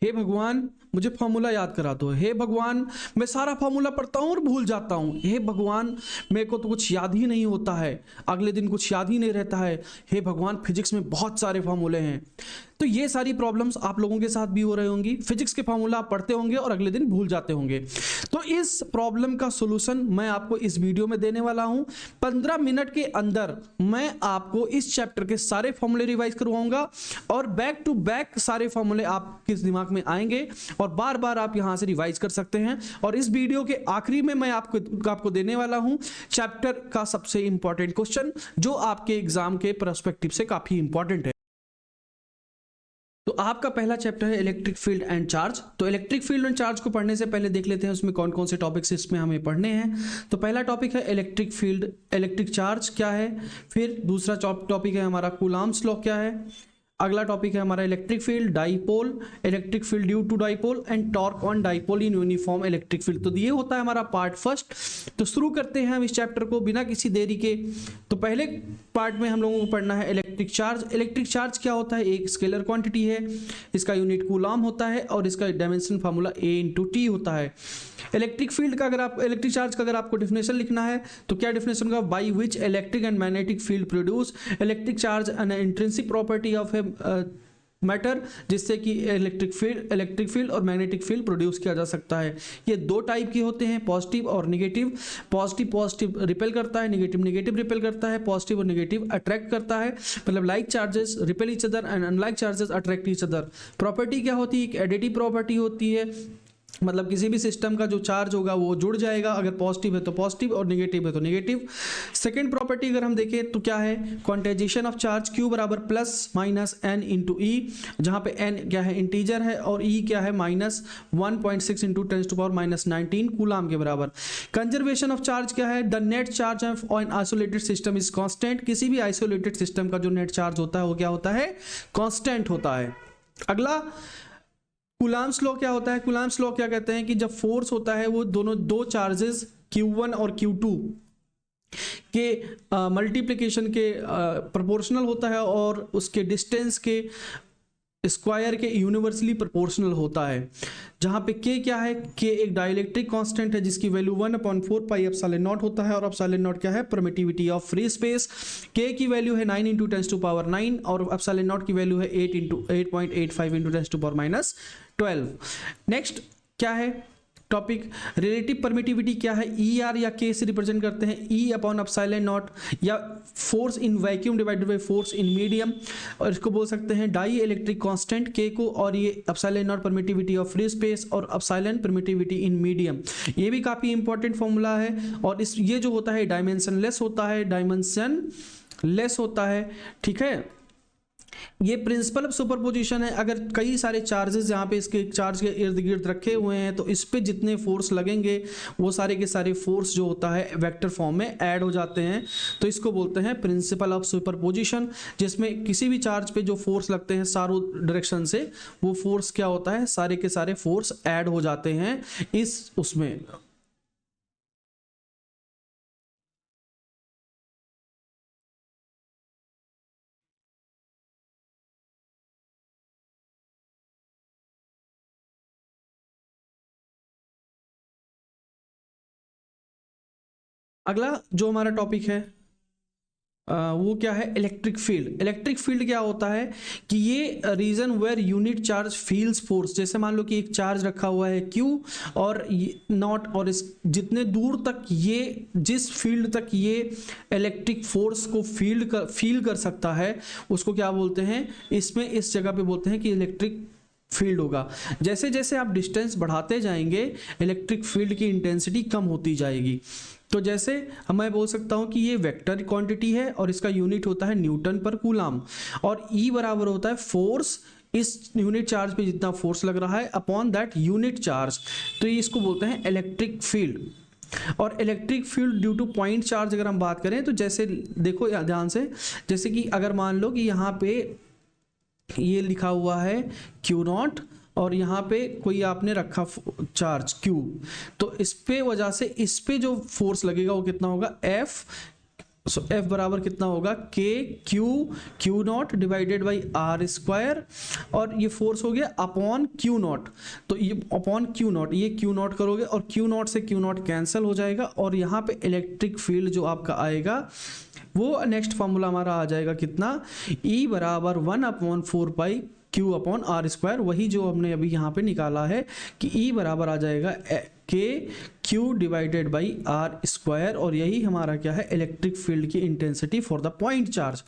हे भगवान मुझे फॉर्मूला याद करा दो, हे भगवान मैं सारा फॉर्मूला पढ़ता हूँ और भूल जाता हूँ, हे भगवान मेरे को तो कुछ याद ही नहीं होता है, अगले दिन कुछ याद ही नहीं रहता है, हे भगवान फिजिक्स में बहुत सारे फॉर्मूले हैं। तो ये सारी प्रॉब्लम्स आप लोगों के साथ भी हो रही होंगी, फिजिक्स के फॉर्मूला आप पढ़ते होंगे और अगले दिन भूल जाते होंगे। तो इस प्रॉब्लम का सोल्यूशन मैं आपको इस वीडियो में देने वाला हूं। 15 मिनट के अंदर मैं आपको इस चैप्टर के सारे फॉर्मूले रिवाइज करवाऊंगा और बैक टू बैक सारे फॉर्मूले आपके दिमाग में आएंगे और बार बार आप यहां से रिवाइज कर सकते हैं। और इस वीडियो के आखिरी में मैं आपको देने वाला हूं चैप्टर का सबसे इंपॉर्टेंट क्वेश्चन, जो आपके एग्जाम के पर्सपेक्टिव से काफी इंपॉर्टेंट है। तो आपका पहला चैप्टर है इलेक्ट्रिक फील्ड एंड चार्ज। तो इलेक्ट्रिक फील्ड एंड चार्ज को पढ़ने से पहले देख लेते हैं उसमें कौन कौन से टॉपिक्स इसमें हमें पढ़ने हैं। तो पहला टॉपिक है इलेक्ट्रिक फील्ड, इलेक्ट्रिक चार्ज क्या है। फिर दूसरा टॉपिक है हमारा कूलॉम्स लॉ क्या है। अगला टॉपिक है हमारा electric field, dipole, electric field due to dipole and torque on dipole in uniform electric field. तो ये होता है हमारा पार्ट फर्स्ट। तो शुरू करते हैं हम इस चैप्टर को बिना किसी देरी के। तो पहले पार्ट में हम लोगों को पढ़ना है इलेक्ट्रिक चार्ज। इलेक्ट्रिक चार्ज क्या होता है, एक स्केलर क्वांटिटी है, इसका यूनिट कूलॉम होता है और इसका डायमेंशन फार्मूला A/T होता है। इलेक्ट्रिक फील्ड का अगर आप इलेक्ट्रिक चार्ज का अगर आपको डिफिनेशन लिखना है तो क्या डिफिनेशन का, by which electric and magnetic field produce electric charge N intrinsic property of a matter, जिससे कि इलेक्ट्रिक फील्ड और मैग्नेटिक फील्ड प्रोड्यूस किया जा सकता है। ये दो टाइप के होते हैं, पॉजिटिव और नेगेटिव। पॉजिटिव रिपेल करता है, नेगेटिव रिपेल करता है। पॉजिटिव और नेगेटिव अट्रैक्ट करता है, मतलब like charges repel each other and unlike charges attract each other. Property क्या होती है, एक एडिटिव प्रॉपर्टी होती है, मतलब किसी भी सिस्टम का जो चार्ज होगा वो जुड़ जाएगा, अगर पॉजिटिव है तो पॉजिटिव और नेगेटिव है तो नेगेटिव। सेकेंड प्रॉपर्टी अगर हम देखें तो क्या है, क्वांटाइजेशन ऑफ चार्ज Q बराबर प्लस माइनस n इंटू ई, जहां पे n क्या है इंटीजर है और e क्या है -1.6 इंटू 10⁻⁻19 कूलाम के बराबर। कंजर्वेशन ऑफ चार्ज क्या है, the net charge of an isolated system is constant. किसी भी आइसोलेटेड सिस्टम का जो नेट चार्ज होता है वो क्या होता है, कांस्टेंट होता है। अगला कूलॉम्स लॉ क्या होता है, कूलॉम्स लॉ क्या कहते हैं कि जब फोर्स होता है वो दो चार्जेस Q1 और Q2 के मल्टीप्लिकेशन के प्रोपोर्शनल होता है और उसके डिस्टेंस के स्क्वायर के यूनिवर्सली प्रोपोर्शनल होता है। जहां पे k क्या है, k एक डाइलेक्ट्रिक कांस्टेंट है जिसकी वैल्यू 1/4 पाई एप्सिलॉन नॉट होता है और एप्सिलॉन नॉट क्या है, permittivity of free space. k की वैल्यू है 9 × 10⁻9 और एप्सिलॉन नॉट की वैल्यू है 8.85 × 10⁻12। नेक्स्ट क्या है टॉपिक, रिलेटिव परमिटिविटी क्या है, ER या K से रिप्रेजेंट करते हैं, E/एप्सिलॉन नॉट, या force in vacuum divided by force in medium, और इसको बोल सकते हैं डाई इलेक्ट्रिक कांस्टेंट K को, और ये epsilon not permittivity of free space और एप्सिलॉन परमिटिविटी इन मीडियम। ये भी काफी इंपॉर्टेंट फॉर्मूला है। और इस ये जो होता है डायमेंशन लेस होता है, ठीक है। ये प्रिंसिपल ऑफ सुपरपोजिशन है। अगर कई सारे चार्जेस यहाँ पे इसके चार्ज के इर्द गिर्द रखे हुए हैं तो इस पे जितने फोर्स लगेंगे वो सारे के सारे फोर्स जो होता है वेक्टर फॉर्म में ऐड हो जाते हैं। तो इसको बोलते हैं प्रिंसिपल ऑफ सुपरपोजिशन, जिसमें किसी भी चार्ज पे जो फोर्स लगते हैं चारों डायरेक्शन से, वो फोर्स क्या होता है, सारे के सारे फोर्स ऐड हो जाते हैं इस उसमें। अगला जो हमारा टॉपिक है वो क्या है, इलेक्ट्रिक फील्ड। इलेक्ट्रिक फील्ड क्या होता है कि ये region where unit charge feels force. जैसे मान लो कि एक चार्ज रखा हुआ है Q और नॉट, और इस जितने दूर तक ये, जिस फील्ड तक ये इलेक्ट्रिक फोर्स को फील कर सकता है उसको क्या बोलते हैं, इसमें इस जगह पे बोलते हैं कि इलेक्ट्रिक फील्ड होगा। जैसे जैसे आप डिस्टेंस बढ़ाते जाएंगे इलेक्ट्रिक फील्ड की इंटेंसिटी कम होती जाएगी। तो जैसे मैं बोल सकता हूं कि ये वेक्टर क्वांटिटी है और इसका यूनिट होता है न्यूटन पर कूलम, और E बराबर होता है फोर्स, इस यूनिट चार्ज पे जितना फोर्स लग रहा है अपॉन दैट यूनिट चार्ज। तो ये इसको बोलते हैं इलेक्ट्रिक फील्ड। और electric field due two point charge अगर हम बात करें तो जैसे देखो ध्यान से, जैसे कि अगर मान लो कि यहाँ पे ये लिखा हुआ है Q0 और यहाँ पे कोई आपने रखा चार्ज Q, तो इस पे वजह से इस पे जो फोर्स लगेगा वो कितना होगा, F सो F बराबर कितना होगा K Q naught divided by R square, और ये फोर्स हो गया अपॉन क्यू नॉट, तो ये अपॉन क्यू नॉट, ये क्यू नॉट करोगे और क्यू नॉट से क्यू नॉट कैंसिल हो जाएगा, और यहाँ पे इलेक्ट्रिक फील्ड जो आपका आएगा वो नेक्स्ट फॉर्मूला हमारा आ जाएगा कितना, E बराबर 1/4 क्यू अपॉन आर स्क्वायर, वही जो हमने अभी यहाँ पे निकाला है कि E बराबर आ जाएगा K Q divided by R square, और यही हमारा क्या है, इलेक्ट्रिक फील्ड की intensity for the point charge.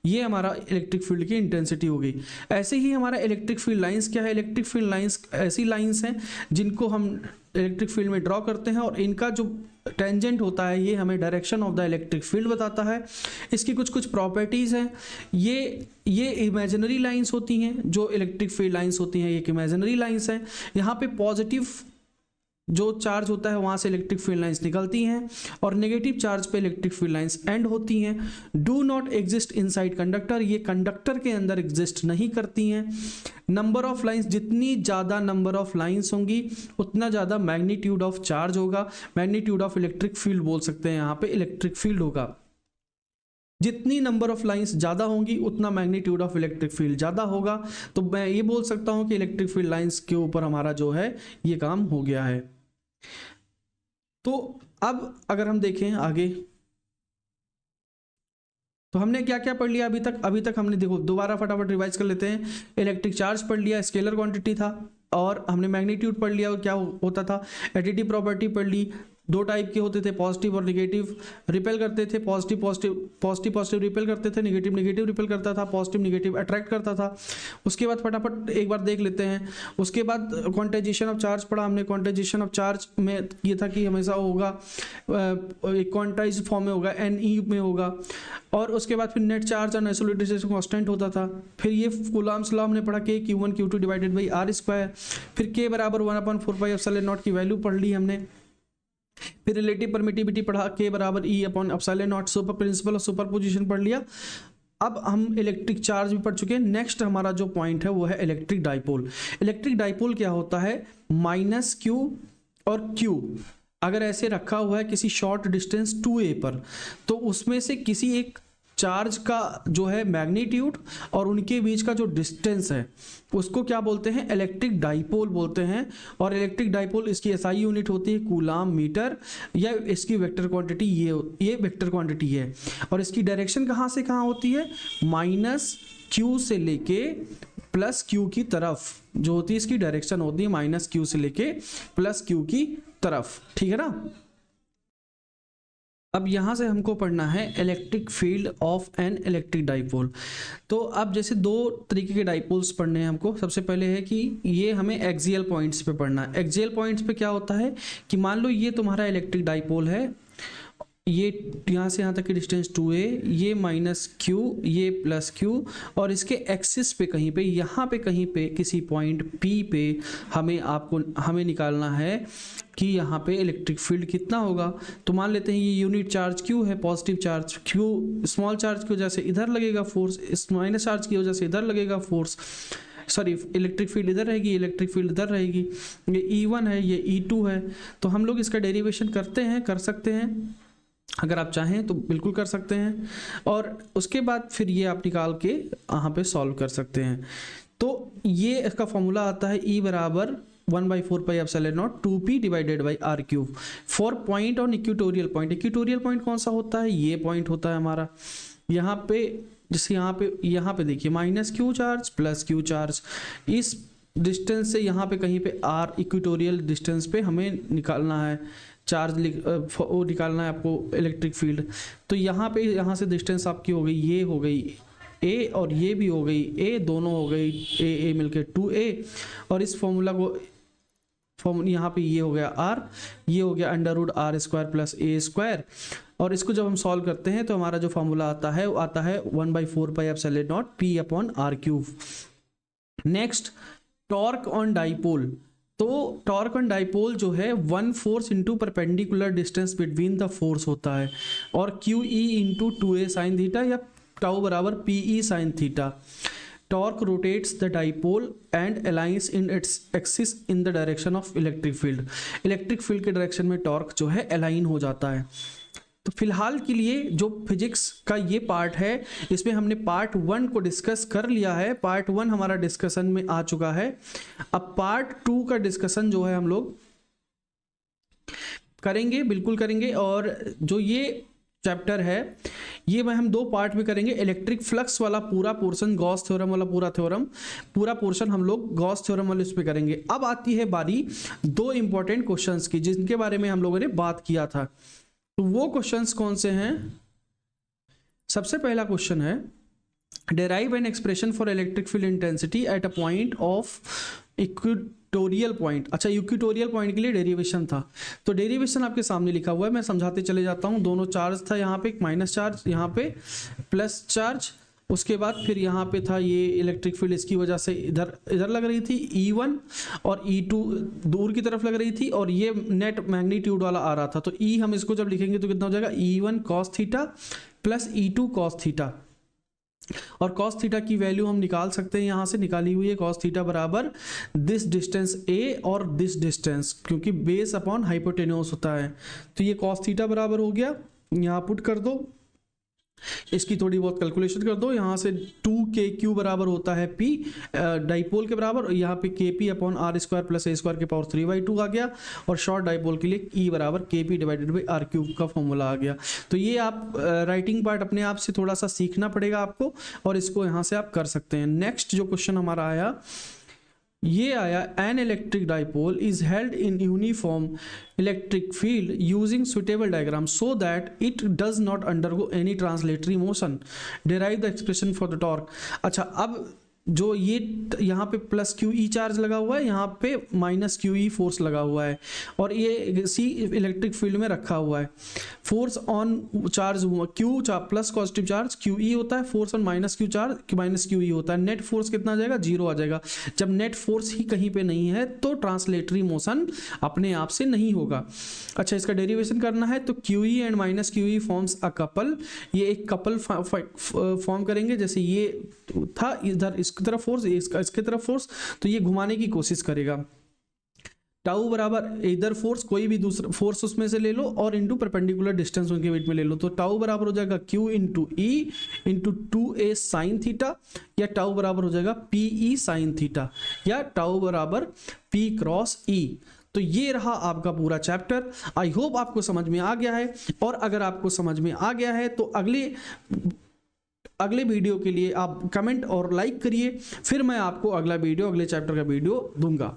ये हमारा इलेक्ट्रिक फील्ड की इंटेंसिटी हो गई। ऐसे ही हमारा इलेक्ट्रिक फील्ड लाइंस क्या है, इलेक्ट्रिक फील्ड लाइंस ऐसी लाइंस हैं जिनको हम इलेक्ट्रिक फील्ड में ड्रॉ करते हैं, और इनका जो टेंजेंट होता है ये हमें direction of the electric field बताता है। इसकी कुछ कुछ प्रॉपर्टीज़ हैं। ये इमेजिनरी लाइंस होती हैं, जो इलेक्ट्रिक फील्ड लाइंस होती हैं ये इमेजिनरी लाइंस हैं। यहाँ पे पॉजिटिव जो चार्ज होता है वहाँ से इलेक्ट्रिक फील्ड लाइंस निकलती हैं, और नेगेटिव चार्ज पे इलेक्ट्रिक फील्ड लाइंस एंड होती हैं। Do not exist inside conductor, ये कंडक्टर के अंदर एग्जिस्ट नहीं करती हैं। नंबर ऑफ लाइंस, जितनी ज़्यादा नंबर ऑफ लाइंस होंगी उतना ज़्यादा मैग्नीट्यूड ऑफ चार्ज होगा, मैग्नीट्यूड ऑफ इलेक्ट्रिक फील्ड बोल सकते हैं, यहाँ पे इलेक्ट्रिक फील्ड होगा। जितनी नंबर ऑफ लाइंस ज़्यादा होंगी उतना मैग्नीट्यूड ऑफ इलेक्ट्रिक फील्ड ज़्यादा होगा। तो मैं ये बोल सकता हूँ कि इलेक्ट्रिक फील्ड लाइंस के ऊपर हमारा जो है ये काम हो गया है। तो अब अगर हम देखें आगे, तो हमने क्या क्या पढ़ लिया अभी तक हमने, देखो दोबारा फटाफट रिवाइज कर लेते हैं। इलेक्ट्रिक चार्ज पढ़ लिया, स्केलर क्वांटिटी था, और हमने मैग्नीट्यूड पढ़ लिया क्या होता था, एडिटिव प्रॉपर्टी पढ़ ली। दो टाइप के होते थे, पॉजिटिव और नेगेटिव, रिपेल करते थे, पॉजिटिव रिपेल करते थे, नेगेटिव रिपेल करता था, पॉजिटिव नेगेटिव अट्रैक्ट करता था। उसके बाद फटाफट एक बार देख लेते हैं। उसके बाद क्वांटाइजेशन ऑफ चार्ज पढ़ा हमने। क्वांटाइजेशन ऑफ चार्ज में ये था कि हमेशा होगा एक क्वांटाइज फॉर्म में होगा, NE में होगा, और उसके बाद फिर नेट चार्ज और आइसोलेटेड कांस्टेंट होता था। फिर ये कूलम्ब्स लॉ हमने पढ़ा, के Q1 Q2 divided by R square. फिर के बराबर 1/4πε0 की वैल्यू पढ़ ली हमने। फिर रिलेटिव परमिटिविटी पढ़ा, के बराबर E/ε0, सुपर प्रिंसिपल और सुपरपोजिशन पढ़ लिया। अब हम इलेक्ट्रिक चार्ज भी पढ़ चुके हैं। नेक्स्ट हमारा जो पॉइंट है वो है इलेक्ट्रिक डाइपोल। इलेक्ट्रिक डाइपोल क्या होता है, -Q और Q अगर ऐसे रखा हुआ है किसी शॉर्ट डिस्टेंस 2a पर, तो उसमें से किसी एक चार्ज का जो है मैग्नीट्यूड और उनके बीच का जो डिस्टेंस है उसको क्या बोलते हैं, इलेक्ट्रिक डाइपोल बोलते हैं। और इलेक्ट्रिक डाइपोल इसकी SI यूनिट होती है कूलाम मीटर, या इसकी वेक्टर क्वांटिटी ये वेक्टर क्वांटिटी है। और इसकी डायरेक्शन कहाँ से कहाँ होती है, -Q से लेके +Q की तरफ जो होती है, इसकी डायरेक्शन होती है -Q से लेके +Q की तरफ, ठीक है ना। अब यहाँ से हमको पढ़ना है electric field of an electric dipole. तो अब जैसे दो तरीके के डाइपोल्स पढ़ने हैं हमको। सबसे पहले है कि ये हमें एक्सियल पॉइंट्स पे पढ़ना है। एक्सियल पॉइंट्स पे क्या होता है कि मान लो ये तुम्हारा इलेक्ट्रिक डाइपोल है, ये यहाँ से यहाँ तक की डिस्टेंस 2a, ये -Q, ये +Q, और इसके एक्सिस पे कहीं पे, यहाँ पे कहीं पे किसी पॉइंट P पे हमें निकालना है कि यहाँ पे इलेक्ट्रिक फील्ड कितना होगा। तो मान लेते हैं ये यूनिट चार्ज Q है, positive charge Q, small charge की वजह से इधर लगेगा फोर्स, इस माइनस चार्ज की वजह से इधर लगेगा फोर्स, सॉरी इलेक्ट्रिक फील्ड इधर रहेगी, इलेक्ट्रिक फील्ड इधर रहेगी। ये E1 है, ये E2 है। तो हम लोग इसका डेरिवेशन कर सकते हैं, अगर आप चाहें तो बिल्कुल कर सकते हैं। और उसके बाद फिर ये आप निकाल के यहाँ पे सॉल्व कर सकते हैं। तो ये इसका फॉर्मूला आता है E बराबर 1/4πε0 2p divided by r³ for point on equatorial point. Equatorial point कौन सा होता है, ये पॉइंट होता है हमारा यहाँ पे, जैसे यहाँ पे देखिए -Q चार्ज +Q चार्ज, इस डिस्टेंस से यहाँ पे कहीं पे r इक्वेटोरियल डिस्टेंस पे हमें निकालना है चार्ज, वो निकालना है आपको इलेक्ट्रिक फील्ड। तो यहाँ से डिस्टेंस आपकी हो गई, ये हो गई a, और ये भी हो गई a, दोनों हो गई a मिलके 2a, और इस फॉर्मूला को यहाँ पे ये हो गया r, ये हो गया √r² + a²। और इसको जब हम सॉल्व करते हैं तो हमारा जो फॉर्मूला आता है वो आता है 1/4πε0 p/r³। Next torque on dipole. तो टॉर्क ऑन डाइपोल जो है 1 force into perpendicular distance between the force होता है, और QE into 2a sine theta, या टाउ बराबर PE sine theta. Torque rotates the dipole and aligns in its axis in the direction of electric field. Electric field के डायरेक्शन में torque जो है अलाइन हो जाता है। तो फिलहाल के लिए जो फिजिक्स का ये पार्ट है, इसमें हमने पार्ट 1 को डिस्कस कर लिया है, पार्ट 1 हमारा डिस्कशन में आ चुका है। अब पार्ट 2 का डिस्कशन जो है हम लोग करेंगे, बिल्कुल करेंगे। और जो ये चैप्टर है ये हम 2 पार्ट में करेंगे। इलेक्ट्रिक फ्लक्स वाला पूरा पोर्शन, गॉस थ्योरम वाला पूरा पोर्शन हम लोग गॉस थ्योरम वाले उस पर करेंगे। अब आती है बारी 2 इंपॉर्टेंट क्वेश्चंस की, जिनके बारे में हम लोगों ने बात किया था। तो वो क्वेश्चंस कौन से हैं? सबसे पहला क्वेश्चन है derive an expression for electric field intensity at a point of equatorial point. अच्छा, इक्वेटोरियल पॉइंट के लिए डेरिवेशन था, तो डेरिवेशन आपके सामने लिखा हुआ है, मैं समझाते चले जाता हूँ। दोनों चार्ज था, यहाँ पे माइनस चार्ज, यहाँ पे प्लस चार्ज। उसके बाद फिर यहाँ पे था ये इलेक्ट्रिक फील्ड, इसकी वजह से इधर लग रही थी E1 और E2 दूर की तरफ लग रही थी, और ये नेट मैग्नीट्यूड वाला आ रहा था। तो E हम इसको जब लिखेंगे तो कितना हो जाएगा, E1 cos theta plus E2 cos theta. और cos थीटा की वैल्यू हम निकाल सकते हैं, यहाँ से निकाली हुई है। cos थीटा बराबर दिस डिस्टेंस a और दिस डिस्टेंस, क्योंकि बेस अपॉन हाइपोटेन्यूस होता है। तो ये cos थीटा बराबर हो गया, यहाँ पुट कर दो, इसकी थोड़ी बहुत कैलकुलेशन कर दो। यहाँ से 2kq बराबर होता है p डाइपोल के बराबर, और यहाँ पे kp upon R square plus A square के पावर 3/2 आ गया। और शॉर्ट डाइपोल के लिए E बराबर kp divided by R cube का फॉर्मूला आ गया। तो ये आप राइटिंग पार्ट अपने आप से थोड़ा सा सीखना पड़ेगा आपको, और इसको यहाँ से आप कर सकते हैं। नेक्स्ट जो क्वेश्चन हमारा आया, ये आया an electric dipole is held in uniform electric field using suitable diagram so that it does not undergo any translatory motion, derive the expression for the torque. अच्छा, अब जो ये यहाँ पे प्लस QE चार्ज लगा हुआ है, यहाँ पे माइनस QE फोर्स लगा हुआ है, और ये सी इलेक्ट्रिक फील्ड में रखा हुआ है। Force on charge Q plus positive charge QE होता है, force on minus Q charge minus QE होता है। नेट फोर्स कितना आ जाएगा, 0 आ जाएगा। जब नेट फोर्स ही कहीं पे नहीं है तो ट्रांसलेटरी मोशन अपने आप से नहीं होगा। अच्छा, इसका डेरिवेशन करना है तो QE and minus QE forms a couple, ये एक कपल फॉर्म करेंगे। जैसे ये था, इधर इसकी तरफ फोर्स, इसकी तरफ फोर्स, तो ये घुमाने की कोशिश करेगा। टाउ बराबर इधर फोर्स, कोई भी दूसरा फोर्स उसमें से ले लो, और इंटू परपेंडिकुलर डिस्टेंस उनके बीच में ले लो। तो टाउ बराबर हो जाएगा Q into E into 2a sine theta, या टाउ बराबर हो जाएगा PE साइन थीटा, या टाउ बराबर P क्रॉस E। तो ये रहा आपका पूरा चैप्टर। आई होप आपको समझ में आ गया है, और अगर आपको समझ में आ गया है तो अगले वीडियो के लिए आप कमेंट और लाइक करिए, फिर मैं आपको अगला वीडियो, अगले चैप्टर का वीडियो दूंगा।